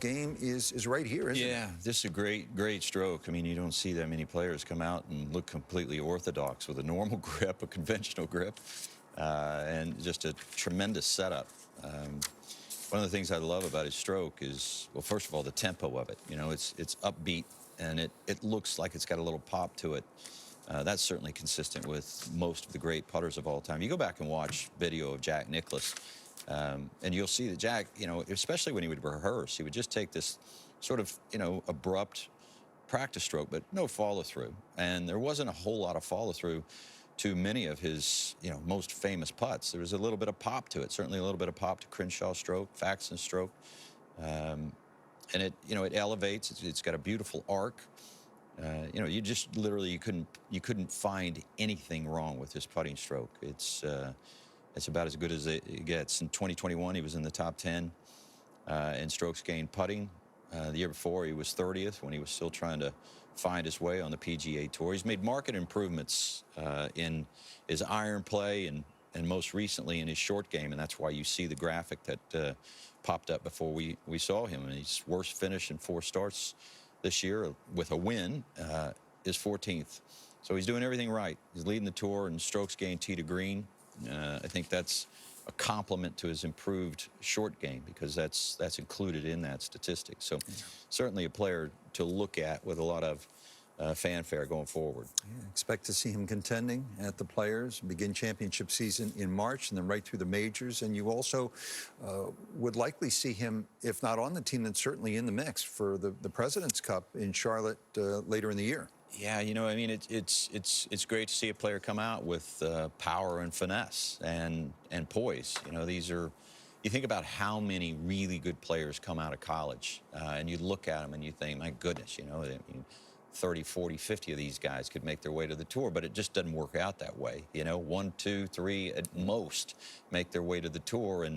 game is right here, isn't it? Yeah, this is a great stroke. I mean, you don't see that many players come out and look completely orthodox with a normal grip, a conventional grip, and just a tremendous setup. One of the things I love about his stroke is, well, first of all, the tempo of it. You know, it's upbeat, and it looks like it's got a little pop to it. That's certainly consistent with most of the great putters of all time. You go back and watch video of Jack Nicklaus, and you'll see that Jack, you know, especially when he would rehearse, he would just take this sort of, you know, abrupt practice stroke, but no follow through. And there wasn't a whole lot of follow through to many of his, you know, most famous putts. There was a little bit of pop to it, certainly a little bit of pop to Crenshaw's stroke, Faxon's stroke. And it, you know, it elevates. It's got a beautiful arc. You know, you just literally you couldn't find anything wrong with his putting stroke. It's about as good as it gets. In 2021, he was in the top 10 in strokes gained putting. The year before, he was 30th when he was still trying to find his way on the PGA Tour. He's made marked improvements in his iron play and most recently in his short game, and that's why you see the graphic that popped up before we saw him. And his worst finish in 4 starts this year with a win is 14th. So he's doing everything right. He's leading the tour in strokes gained tee to green. I think that's a compliment to his improved short game because that's included in that statistic. So certainly a player to look at with a lot of fanfare going forward. Yeah, expect to see him contending at the Players, begin championship season in March, and then right through the majors. And you also would likely see him, if not on the team, then certainly in the mix for the President's Cup in Charlotte later in the year. Yeah, you know, I mean, it's great to see a player come out with power and finesse and poise. You know, these are, you think about how many really good players come out of college, and you look at them and you think, my goodness, you know, I mean, 30, 40, 50 of these guys could make their way to the tour, but it just doesn't work out that way. You know, 1, 2, 3 at most make their way to the tour, and